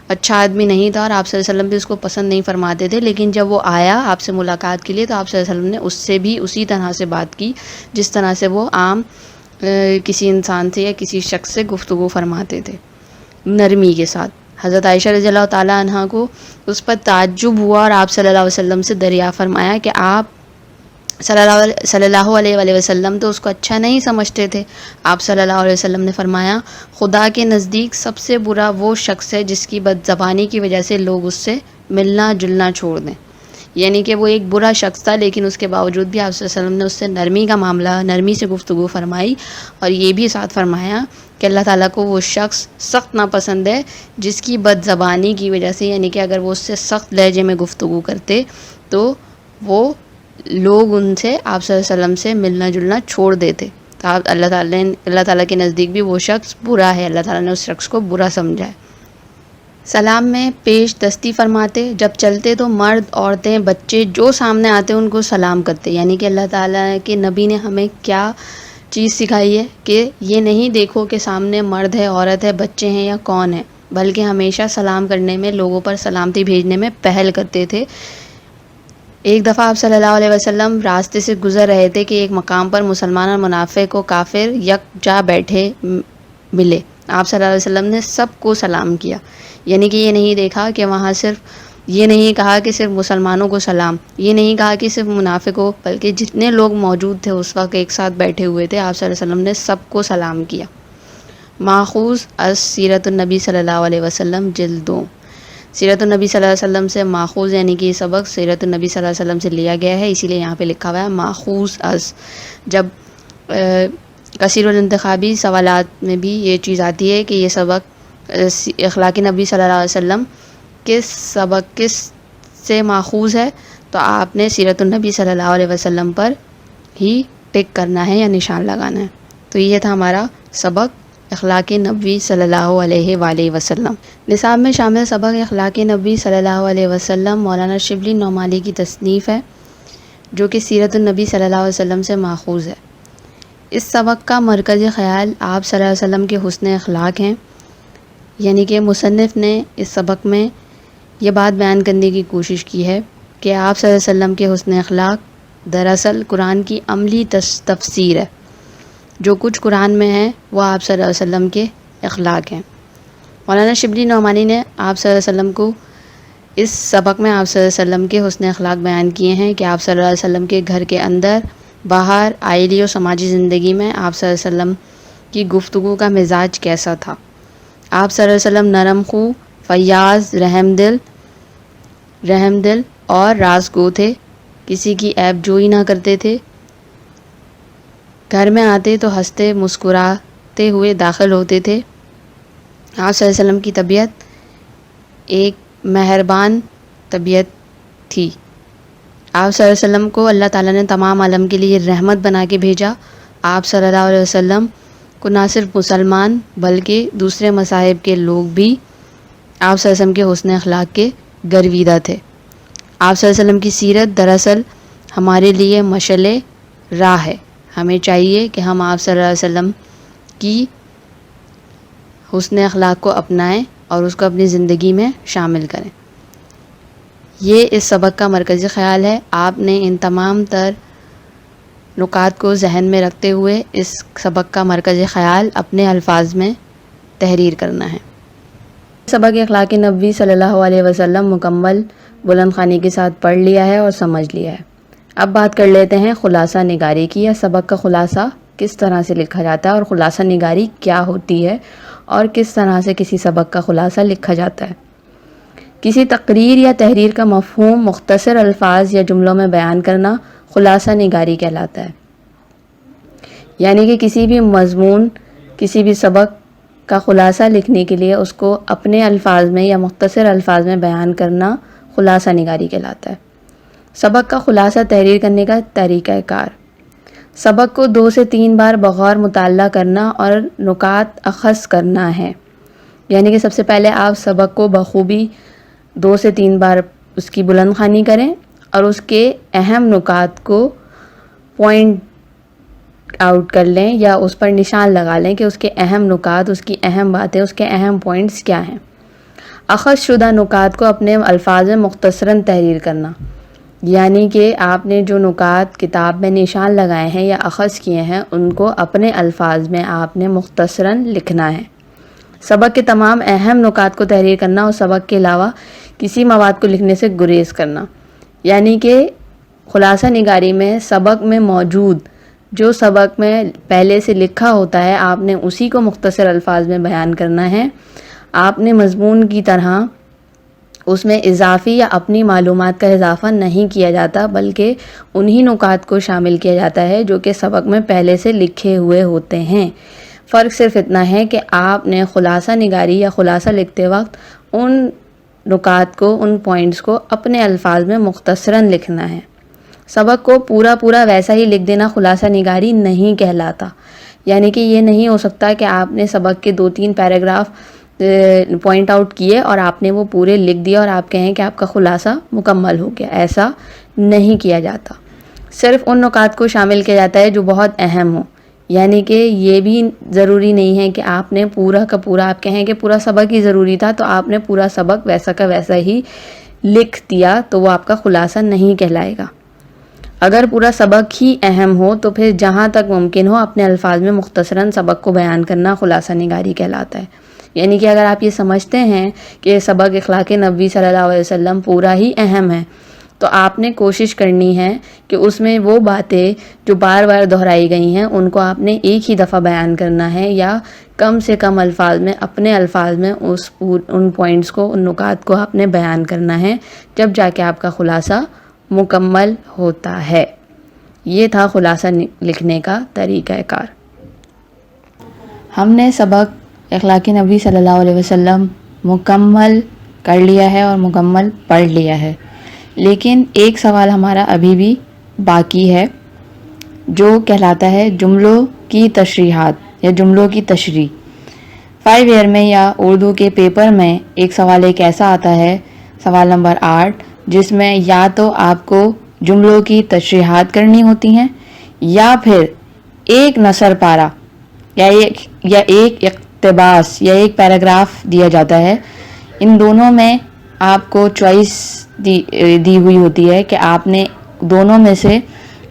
اچھا آدمی نہیں تھا اور آپ صلی اللہ علیہ وسلم بھی اس کو پسند نہیں فرماتے تھے، لیکن جب وہ آیا آپ سے ملاقات کے لیے تو آپ صلی اللہ علیہ وسلم نے اس سے بھی اسی طرح سے بات کی جس طرح سے وہ عام کسی انسان سے یا کسی شخص سے گفتگو فرماتے تھے، نرمی کے ساتھ۔ حضرت عائشہ رضی اللہ تعالیٰ عنہ کو اس پر تعجب ہوا اور آپ صلی اللہ علیہ وسلم سے دریافت فرمایا کہ آپ صلی اللہ علیہ وآلہ وسلم تو اس کو اچھا نہیں سمجھتے تھے۔ آپ صلی اللہ علیہ وسلم نے فرمایا خدا کے نزدیک سب سے برا وہ شخص ہے جس کی بد زبانی کی وجہ سے لوگ اس سے ملنا جلنا چھوڑ دیں۔ یعنی کہ وہ ایک برا شخص تھا لیکن اس کے باوجود بھی آپ صلی اللہ علیہ وسلم نے اس سے نرمی کا معاملہ، نرمی سے گفتگو فرمائی، اور یہ بھی ساتھ فرمایا کہ اللہ تعالیٰ کو وہ شخص سخت ناپسند ہے جس کی بد زبانی کی وجہ سے، یعنی کہ اگر وہ اس سے سخت لہجے میں گفتگو کرتے تو وہ لوگ ان سے آپ صلی اللہ علیہ وسلم سے ملنا جلنا چھوڑ دیتے۔ تو اللہ تعالیٰ کے نزدیک بھی وہ شخص برا ہے، اللہ تعالیٰ نے اس شخص کو برا سمجھا ہے۔ سلام میں پیش دستی فرماتے، جب چلتے تو مرد، عورتیں، بچے جو سامنے آتے ان کو سلام کرتے۔ یعنی کہ اللہ تعالیٰ کے نبی نے ہمیں کیا چیز سکھائی ہے کہ یہ نہیں دیکھو کہ سامنے مرد ہے، عورت ہے، بچے ہیں یا کون ہے، بلکہ ہمیشہ سلام کرنے میں، لوگوں پر سلامتی بھیجنے میں پہل کرتے تھے۔ ایک دفعہ آپ صلی اللہ علیہ وسلم راستے سے گزر رہے تھے کہ ایک مقام پر مسلمان اور منافق و کافر یکجا بیٹھے ملے۔ آپ صلی اللہ علیہ وسلم نے سب کو سلام کیا، یعنی کہ یہ نہیں دیکھا کہ وہاں یہ نہیں کہا کہ صرف مسلمانوں کو سلام، یہ نہیں کہا کہ صرف منافقوں، بلکہ جتنے لوگ موجود تھے اس وقت ایک ساتھ بیٹھے ہوئے تھے آپ صلی اللہ علیہ وسلم نے سب کو سلام کیا۔ ماخوذ از سیرت النبی صلی اللہ علیہ وسلم جلد 2۔ سیرت النبی صلی اللہ علیہ وسلم سے ماخوذ، یعنی کہ یہ سبق سیرت النبی صلی اللہ علیہ وسلم سے لیا گیا ہے، اسی لیے یہاں پہ لکھا ہوا ہے ماخوذ از۔ جب کثیر الانتخابی سوالات میں بھی یہ چیز آتی ہے کہ یہ سبق اخلاق نبی صلی اللہ علیہ وسلم کس سبق کس سے ماخوذ ہے، تو آپ نے سیرت النبی صلی اللہ علیہ وسلم پر ہی ٹک کرنا ہے یا نشان لگانا ہے۔ تو یہ تھا ہمارا سبق اخلاق نبوی صلی اللہ علیہ وآلہ وسلم۔ نصاب میں شامل سبق اخلاق نبوی صلی اللہ علیہ وسلم مولانا شبلی نعمانی کی تصنیف ہے جو کہ سیرت النبی صلی اللہ علیہ وسلم سے ماخوذ ہے۔ اس سبق کا مرکزی خیال آپ صلی اللہ علیہ وسلم کے حسن اخلاق ہیں، یعنی کہ مصنف نے اس سبق میں یہ بات بیان کرنے کی کوشش کی ہے کہ آپ صلی اللہ علیہ وسلم کے حسن اخلاق دراصل قرآن کی عملی تفسیر ہے۔ جو کچھ قرآن میں ہے وہ آپ صلی اللہ علیہ وسلم کے اخلاق ہیں۔ مولانا شبلی نعمانی نے آپ صلی اللہ علیہ وسلم کو اس سبق میں آپ صلی اللہ علیہ وسلم کے حسن اخلاق بیان کیے ہیں کہ آپ صلی اللہ علیہ وسلم کے گھر کے اندر، باہر، عائلی و سماجی زندگی میں آپ صلی اللہ علیہ وسلم کی گفتگو کا مزاج کیسا تھا۔ آپ صلی اللہ علیہ وسلم نرم خو، فیاض، رحم دل اور راز گو تھے، کسی کی عیب جوئی نہ کرتے تھے۔ گھر میں آتے تو ہنستے مسکراتے ہوئے داخل ہوتے تھے۔ آپ صلی اللہ علیہ وسلم کی طبیعت ایک مہربان طبیعت تھی۔ آپ صلی اللہ علیہ وسلم کو اللہ تعالیٰ نے تمام عالم کے لیے رحمت بنا کے بھیجا۔ آپ صلی اللہ علیہ وسلم کو نہ صرف مسلمان بلکہ دوسرے مذاہب کے لوگ بھی آپ صلی اللہ علیہ وسلم کے حسن اخلاق کے گرویدہ تھے۔ آپ صلی اللہ علیہ وسلم کی سیرت دراصل ہمارے لیے مشعل راہ ہے۔ ہمیں چاہیے کہ ہم آپ صلی اللہ علیہ وسلم کی حسن اخلاق کو اپنائیں اور اس کو اپنی زندگی میں شامل کریں۔ یہ اس سبق کا مرکزی خیال ہے۔ آپ نے ان تمام تر نکات کو ذہن میں رکھتے ہوئے اس سبق کا مرکزی خیال اپنے الفاظ میں تحریر کرنا ہے۔ سبق اخلاق نبوی صلی اللہ علیہ وسلم مکمل بلند خوانی کے ساتھ پڑھ لیا ہے اور سمجھ لیا ہے۔ اب بات کر لیتے ہیں خلاصہ نگاری کی، یا سبق کا خلاصہ کس طرح سے لکھا جاتا ہے اور خلاصہ نگاری کیا ہوتی ہے اور کس طرح سے کسی سبق کا خلاصہ لکھا جاتا ہے۔ کسی تقریر یا تحریر کا مفہوم مختصر الفاظ یا جملوں میں بیان کرنا خلاصہ نگاری کہلاتا ہے۔ یعنی کہ کسی بھی مضمون، کسی بھی سبق کا خلاصہ لکھنے کے لیے اس کو اپنے الفاظ میں یا مختصر الفاظ میں بیان کرنا خلاصہ نگاری کہلاتا ہے۔ سبق کا خلاصہ تحریر کرنے کا طریقہ کار: سبق کو 2 سے 3 بار بغور مطالعہ کرنا اور نکات اخذ کرنا ہے۔ یعنی کہ سب سے پہلے آپ سبق کو بخوبی 2 سے 3 بار اس کی بلند خوانی کریں اور اس کے اہم نکات کو پوائنٹ آؤٹ کر لیں یا اس پر نشان لگا لیں کہ اس کے اہم نکات، اس کی اہم باتیں، اس کے اہم پوائنٹس کیا ہیں۔ اخذ شدہ نکات کو اپنے الفاظ میں مختصراً تحریر کرنا، یعنی کہ آپ نے جو نکات کتاب میں نشان لگائے ہیں یا اخذ کیے ہیں ان کو اپنے الفاظ میں آپ نے مختصراً لکھنا ہے۔ سبق کے تمام اہم نکات کو تحریر کرنا اور سبق کے علاوہ کسی مواد کو لکھنے سے گریز کرنا، یعنی کہ خلاصہ نگاری میں سبق میں موجود جو سبق میں پہلے سے لکھا ہوتا ہے آپ نے اسی کو مختصر الفاظ میں بیان کرنا ہے۔ آپ نے مضمون کی طرح اس میں اضافی یا اپنی معلومات کا اضافہ نہیں کیا جاتا، بلکہ انہی نکات کو شامل کیا جاتا ہے جو کہ سبق میں پہلے سے لکھے ہوئے ہوتے ہیں۔ فرق صرف اتنا ہے کہ آپ نے خلاصہ نگاری یا خلاصہ لکھتے وقت ان نکات کو، ان پوائنٹس کو اپنے الفاظ میں مختصراً لکھنا ہے۔ سبق کو پورا ویسا ہی لکھ دینا خلاصہ نگاری نہیں کہلاتا، یعنی کہ یہ نہیں ہو سکتا کہ آپ نے سبق کے 2-3 پیراگراف پوائنٹ آؤٹ کیے اور آپ نے وہ پورے لکھ دیا اور آپ کہیں کہ آپ کا خلاصہ مکمل ہو گیا۔ ایسا نہیں کیا جاتا، صرف ان نکات کو شامل کیا جاتا ہے جو بہت اہم ہوں، یعنی کہ یہ بھی ضروری نہیں ہے کہ آپ نے پورا کا پورا، آپ کہیں کہ پورا سبق ہی ضروری تھا تو آپ نے پورا سبق ویسا کا ویسا ہی لکھ دیا تو وہ آپ کا خلاصہ نہیں کہلائے گا۔ اگر پورا سبق ہی اہم ہو تو پھر جہاں تک ممکن ہو اپنے الفاظ میں مختصراً سبق کو بیان کرنا خلاصہ نگاری کہلاتا ہے۔ یعنی کہ اگر آپ یہ سمجھتے ہیں کہ سبق اخلاق نبوی صلی اللہ علیہ وسلم پورا ہی اہم ہے تو آپ نے کوشش کرنی ہے کہ اس میں وہ باتیں جو بار بار دہرائی گئی ہیں ان کو آپ نے ایک ہی دفعہ بیان کرنا ہے، یا کم سے کم الفاظ میں، اپنے الفاظ میں ان پوائنٹس کو، ان نکات کو آپ نے بیان کرنا ہے، جب جا کے آپ کا خلاصہ مکمل ہوتا ہے۔ یہ تھا خلاصہ لکھنے کا طریقہ کار۔ ہم نے سبق اخلاق نبوی صلی اللہ علیہ وسلم مکمل کر لیا ہے اور مکمل پڑھ لیا ہے، لیکن ایک سوال ہمارا ابھی بھی باقی ہے جو کہلاتا ہے جملوں کی تشریحات یا جملوں کی تشریح۔ 5 ایئر میں یا اردو کے پیپر میں ایک سوال ایک ایسا آتا ہے، سوال نمبر 8، جس میں یا تو آپ کو جملوں کی تشریحات کرنی ہوتی ہیں یا پھر ایک نثر پارہ یا ایک اقتباس یا ایک پیراگراف دیا جاتا ہے۔ ان دونوں میں آپ کو چوائس دی ہوئی ہوتی ہے کہ آپ نے دونوں میں سے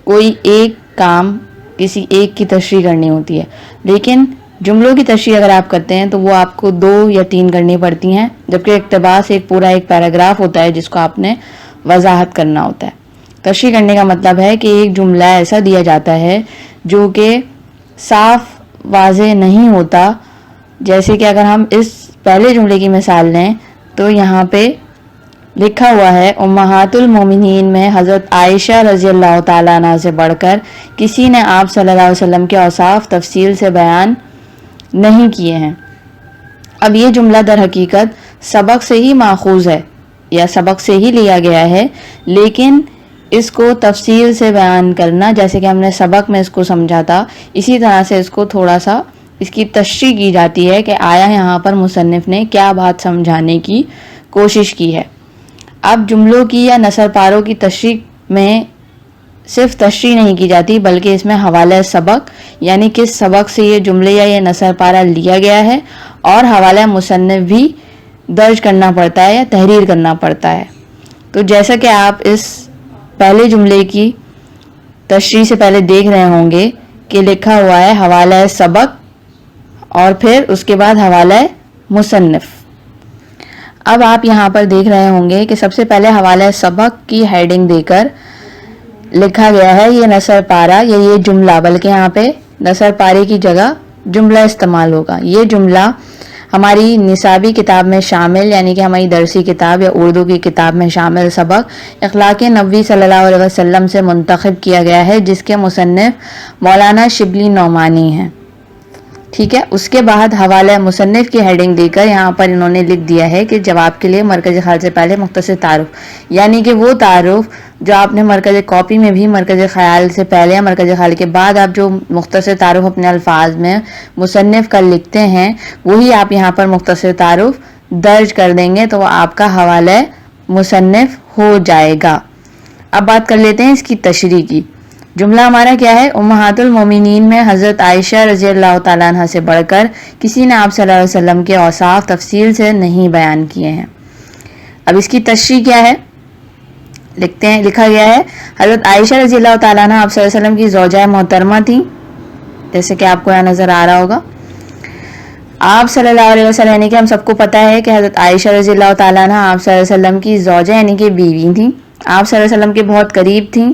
کوئی ایک کام، کسی ایک کی تشریح کرنی ہوتی ہے، لیکن جملوں کی تشریح اگر آپ کرتے ہیں تو وہ آپ کو 2 یا 3 کرنی پڑتی ہیں، جبکہ اقتباس ایک پیراگراف ہوتا ہے جس کو آپ نے وضاحت کرنا ہوتا ہے۔ تشریح کرنے کا مطلب ہے کہ ایک جملہ ایسا دیا جاتا ہے جو کہ صاف واضح نہیں ہوتا، جیسے کہ اگر ہم اس پہلے جملے کی مثال لیں تو یہاں پہ لکھا ہوا ہے امہات المومنین میں حضرت عائشہ رضی اللہ تعالیٰ عنہ سے بڑھ کر کسی نے آپ صلی اللہ علیہ وسلم کے اوصاف تفصیل سے بیان نہیں کیے ہیں۔ اب یہ جملہ در حقیقت سبق سے ہی ماخوذ ہے یا سبق سے ہی لیا گیا ہے، لیکن اس کو تفصیل سے بیان کرنا، جیسے کہ ہم نے سبق میں اس کو سمجھا تھا، اسی طرح سے اس کو تھوڑا سا اس کی تشریح کی جاتی ہے کہ آیا یہاں پر مصنف نے کیا بات سمجھانے کی کوشش کی ہے۔ اب جملوں کی یا نثر پاروں کی تشریح میں صرف تشریح نہیں کی جاتی بلکہ اس میں حوالہ سبق، یعنی کس سبق سے یہ جملے یا یہ نثر پارہ لیا گیا ہے، اور حوالہ مصنف بھی درج کرنا پڑتا ہے یا تحریر کرنا پڑتا ہے۔ تو جیسا کہ آپ اس پہلے جملے کی تشریح سے پہلے دیکھ رہے ہوں گے کہ لکھا ہوا ہے حوالہ سبق اور پھر اس کے بعد حوالہ مصنف۔ اب آپ یہاں پر دیکھ رہے ہوں گے کہ سب سے پہلے حوالہ سبق کی ہیڈنگ دے کر لکھا گیا ہے یہ نثر پارہ یا یہ جملہ، بلکہ یہاں پہ نثر پارے کی جگہ جملہ استعمال ہوگا۔ یہ جملہ ہماری نصابی کتاب میں شامل، یعنی کہ ہماری درسی کتاب یا اردو کی کتاب میں شامل سبق اخلاق نبوی صلی اللہ علیہ وسلم سے منتخب کیا گیا ہے، جس کے مصنف مولانا شبلی نعمانی ہیں۔ ٹھیک ہے، اس کے بعد حوالہ مصنف کی ہیڈنگ دے کر یہاں پر انہوں نے لکھ دیا ہے کہ جواب کے لیے مرکز خیال سے پہلے مختصر تعارف، یعنی کہ وہ تعارف جو آپ نے مرکز کاپی میں بھی مرکز خیال سے پہلے یا مرکز خیال کے بعد آپ جو مختصر تعارف اپنے الفاظ میں مصنف کا لکھتے ہیں وہی آپ یہاں پر مختصر تعارف درج کر دیں گے تو وہ آپ کا حوالہ مصنف ہو جائے گا۔ اب بات کر لیتے ہیں اس کی تشریح کی۔ جملہ ہمارا کیا ہے؟ امہات المومنین میں حضرت عائشہ رضی اللہ تعالیٰ عنہ سے بڑھ کر کسی نے آپ صلی اللہ علیہ وسلم کے اوصاف تفصیل سے نہیں بیان کیے ہیں۔ اب اس کی تشریح کیا ہے؟ لکھتے ہیں، لکھا گیا ہے حضرت عائشہ رضی اللہ تعالیٰ عنہ آپ صلی اللہ علیہ وسلم کی زوجہ محترمہ تھیں، جیسے کہ آپ کو یہاں نظر آ رہا ہوگا۔ آپ صلی اللہ علیہ وسلم یعنی کہ ہم سب کو پتہ ہے کہ حضرت عائشہ رضی اللہ تعالیٰ عنہ آپ صلی اللہ علیہ وسلم کی زوجہ یعنی کہ بیوی تھیں، آپ صلی اللہ علیہ وسلم کے بہت قریب تھیں۔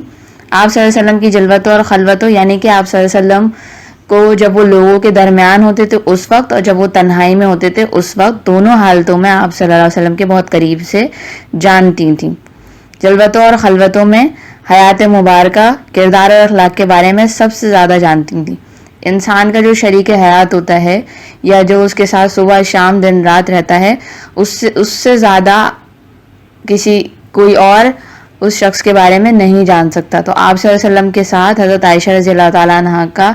آپ صلی اللہ علیہ وسلم کی جلوتوں اور خلوتوں یعنی کہ آپ صلی اللہ علیہ وسلم کو جب وہ لوگوں کے درمیان ہوتے تھے اس وقت اور جب وہ تنہائی میں ہوتے تھے اس وقت، دونوں حالتوں میں آپ صلی اللہ علیہ وسلم کے بہت قریب سے جانتی تھیں۔ جلوتوں اور خلوتوں میں حیات مبارکہ، کردار اور اخلاق کے بارے میں سب سے زیادہ جانتی تھیں۔ انسان کا جو شریک حیات ہوتا ہے یا جو اس کے ساتھ صبح شام دن رات رہتا ہے، اس سے زیادہ کوئی اور اس شخص کے بارے میں نہیں جان سکتا۔ تو آپ صلی اللہ علیہ وسلم کے ساتھ حضرت عائشہ رضی اللہ تعالیٰ عنہ کا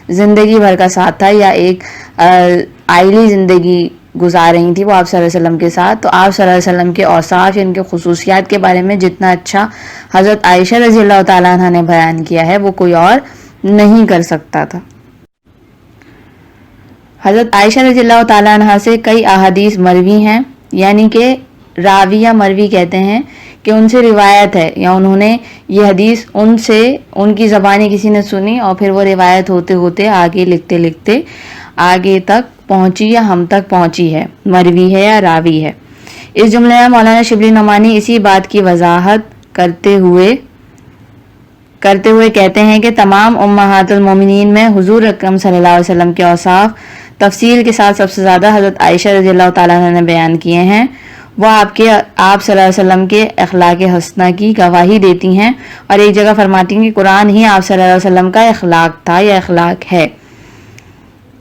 زندگی بھر کا ساتھ تھا، یا ایک آئلی زندگی گزار رہی تھی وہ آپ صلی اللہ علیہ وسلم کے ساتھ۔ تو آپ صلی اللہ علیہ وسلم کے اوصاف یا ان کے خصوصیات کے بارے میں جتنا اچھا حضرت عائشہ رضی اللہ تعالیٰ عنہ نے بیان کیا ہے وہ کوئی اور نہیں کر سکتا تھا۔ حضرت عائشہ رضی اللہ تعالیٰ عنہ سے کئی احادیث مروی ہیں، یعنی کہ راوی یا مروی کہتے ہیں کہ ان سے روایت ہے، یا انہوں نے یہ حدیث ان کی زبانی کسی نے سنی اور پھر وہ روایت ہوتے ہوتے آگے لکھتے لکھتے آگے تک پہنچی یا ہم تک پہنچی ہے، مروی ہے یا راوی ہے۔ اس جملے میں مولانا شبلی نعمانی اسی بات کی وضاحت کرتے ہوئے کہتے ہیں کہ تمام امہات المومنین میں حضور اکرم صلی اللہ علیہ وسلم کے اوصاف تفصیل کے ساتھ سب سے زیادہ حضرت عائشہ رضی اللہ تعالیٰ عنہ نے بیان کیے ہیں۔ وہ آپ صلی اللہ علیہ وسلم کے اخلاق حسنہ کی گواہی دیتی ہیں، اور ایک جگہ فرماتی ہیں کہ قرآن ہی آپ صلی اللہ علیہ وسلم کا اخلاق تھا یا اخلاق ہے۔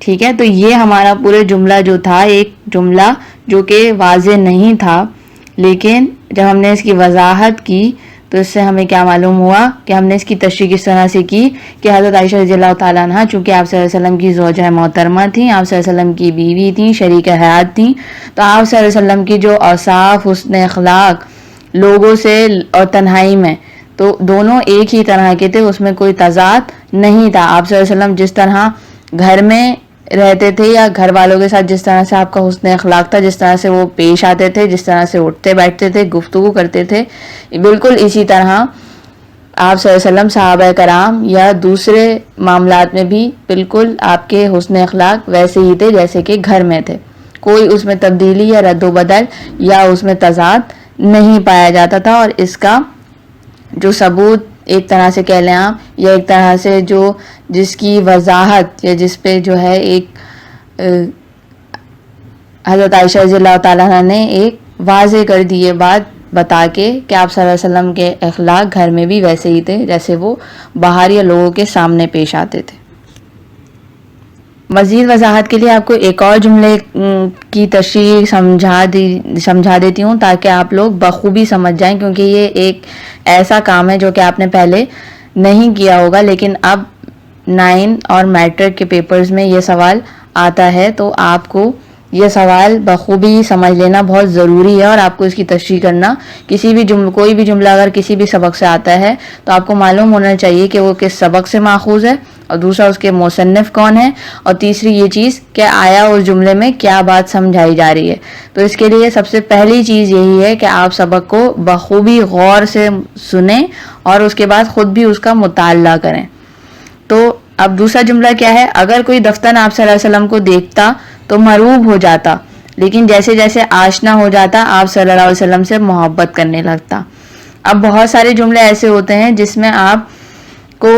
ٹھیک ہے، تو یہ ہمارا پورے جملہ جو تھا، ایک جملہ جو کہ واضح نہیں تھا، لیکن جب ہم نے اس کی وضاحت کی تو اس سے ہمیں کیا معلوم ہوا کہ ہم نے اس کی تشریح کس طرح سے کی کہ حضرت عائشہ رضی اللہ تعالیٰ عنہ چونکہ آپ صلی اللہ علیہ وسلم کی زوجہ محترمہ تھیں، آپ صلی اللہ علیہ وسلم کی بیوی تھیں، شریک حیات تھیں، تو آپ صلی اللہ علیہ وسلم کی جو اوصاف حسن اخلاق لوگوں سے اور تنہائی میں، تو دونوں ایک ہی طرح کے تھے، اس میں کوئی تضاد نہیں تھا۔ آپ صلی اللہ علیہ وسلم جس طرح گھر میں رہتے تھے یا گھر والوں کے ساتھ جس طرح سے آپ کا حسن اخلاق تھا، جس طرح سے وہ پیش آتے تھے، جس طرح سے اٹھتے بیٹھتے تھے، گفتگو کرتے تھے، بالکل اسی طرح آپ صلی اللہ علیہ وسلم صحابہ کرام یا دوسرے معاملات میں بھی بالکل آپ کے حسن اخلاق ویسے ہی تھے جیسے کہ گھر میں تھے۔ کوئی اس میں تبدیلی یا رد و بدل یا اس میں تضاد نہیں پایا جاتا تھا، اور اس کا جو ثبوت ایک طرح سے کہہ لیں آپ، یا ایک طرح سے جس کی وضاحت یا جس پہ جو ہے ایک حضرت عائشہ رضی اللہ تعالیٰ عنہ نے ایک واضح کر دی یہ بات بتا کے کہ آپ صلی اللہ علیہ وسلم کے اخلاق گھر میں بھی ویسے ہی تھے جیسے وہ باہر یا لوگوں کے سامنے پیش آتے تھے۔ مزید وضاحت کے لیے آپ کو ایک اور جملے کی تشریح سمجھا دیتی ہوں تاکہ آپ لوگ بخوبی سمجھ جائیں، کیونکہ یہ ایک ایسا کام ہے جو کہ آپ نے پہلے نہیں کیا ہوگا، لیکن اب 9 اور میٹرک کے پیپرز میں یہ سوال آتا ہے، تو آپ کو یہ سوال بخوبی سمجھ لینا بہت ضروری ہے، اور آپ کو اس کی تشریح کرنا کوئی بھی جملہ اگر کسی بھی سبق سے آتا ہے تو آپ کو معلوم ہونا چاہیے کہ وہ کس سبق سے ماخوذ ہے، اور دوسرا اس کے مصنف کون ہے، اور تیسری یہ چیز کہ آیا اس جملے میں کیا بات سمجھائی جا رہی ہے۔ تو اس کے لیے سب سے پہلی چیز یہی ہے کہ آپ سبق کو بخوبی غور سے سنیں اور اس کے بعد خود بھی اس کا مطالعہ کریں۔ تو اب دوسرا جملہ کیا ہے؟ اگر کوئی دفتن آپ صلی اللہ علیہ وسلم کو دیکھتا تو مرعوب ہو جاتا، لیکن جیسے جیسے آشنا ہو جاتا آپ صلی اللہ علیہ وسلم سے محبت کرنے لگتا۔ اب بہت سارے جملے ایسے ہوتے ہیں جس میں آپ کو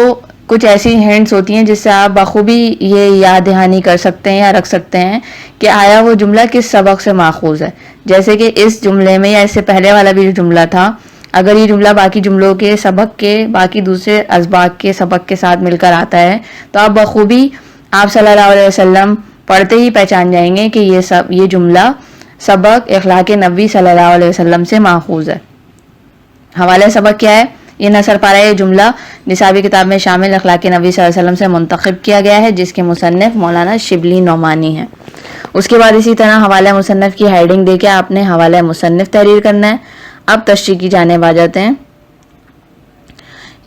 کچھ ایسی ہنٹس ہوتی ہیں جس سے آپ بخوبی یہ یاد دہانی کر سکتے ہیں یا رکھ سکتے ہیں کہ آیا وہ جملہ کس سبق سے ماخوذ ہے۔ جیسے کہ اس جملے میں یا اس سے پہلے والا بھی جو جملہ تھا، اگر یہ جملہ باقی جملوں کے سبق کے باقی دوسرے اسباق کے سبق کے ساتھ مل کر آتا ہے تو آپ بخوبی آپ صلی اللہ علیہ وسلم پڑھتے ہی پہچان جائیں گے کہ یہ جملہ سبق اخلاق نبوی صلی اللہ علیہ وسلم سے ماخوذ ہے۔ حوالہ سبق کیا ہے؟ یہ نثر پارہ یہ جملہ نصابی کتاب میں شامل اخلاق نبوی صلی اللہ علیہ وسلم سے منتخب کیا گیا ہے، جس کے مصنف مولانا شبلی نعمانی ہیں۔ اس کے بعد اسی طرح حوالہ مصنف کی ہیڈنگ دے کے آپ نے حوالہ مصنف تحریر کرنا ہے۔ اب تشریح کی جانب آ جاتے ہیں۔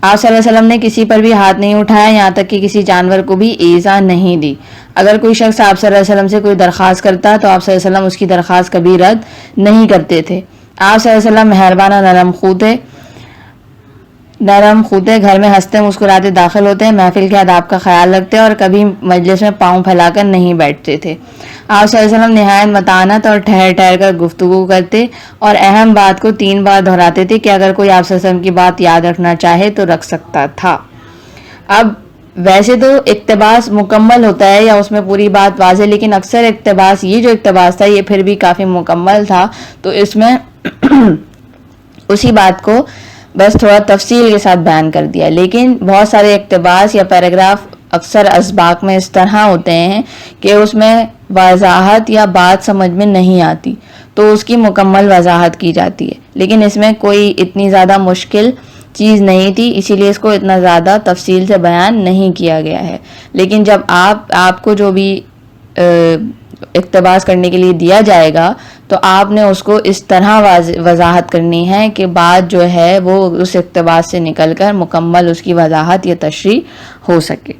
آپ صلی اللہ علیہ وسلم نے کسی پر بھی ہاتھ نہیں اٹھایا، یہاں تک کہ کسی جانور کو بھی ایذا نہیں دی۔ اگر کوئی شخص آپ صلی اللہ علیہ وسلم سے کوئی درخواست کرتا تو آپ صلی اللہ علیہ وسلم اس کی درخواست کبھی رد نہیں کرتے تھے۔ آپ صلی اللہ علیہ وسلم مہربان اور نرم خوتے گھر میں ہنستے مسکراتے داخل ہوتے ہیں، محفل کے آداب کا خیال رکھتے اور کبھی مجلس میں پاؤں پھیلا کر نہیں بیٹھتے تھے۔ آپ صلی اللہ علیہ وسلم نہایت متانت اور ٹھہر ٹھہر کر گفتگو کرتے اور اہم بات کو 3 بار دہراتے تھے کہ اگر کوئی آپ صلی اللہ علیہ وسلم کی بات یاد رکھنا چاہے تو رکھ سکتا تھا۔ اب ویسے تو اقتباس مکمل ہوتا ہے یا اس میں پوری بات واضح، لیکن اکثر اقتباس، یہ جو اقتباس تھا یہ پھر بھی کافی مکمل تھا، تو اس میں اسی بات کو بس تھوڑا تفصیل کے ساتھ بیان کر دیا۔ لیکن بہت سارے اقتباس یا پیراگراف اکثر اسباق میں اس طرح ہوتے ہیں کہ اس میں وضاحت یا بات سمجھ میں نہیں آتی تو اس کی مکمل وضاحت کی جاتی ہے، لیکن اس میں کوئی اتنی زیادہ مشکل چیز نہیں تھی، اسی لیے اس کو اتنا زیادہ تفصیل سے بیان نہیں کیا گیا ہے۔ لیکن جب آپ کو جو بھی اقتباس کرنے کے لیے دیا جائے گا تو آپ نے اس کو اس طرح وضاحت کرنی ہے کہ بات جو ہے وہ اس اقتباس سے نکل کر مکمل اس کی وضاحت یا تشریح ہو سکے۔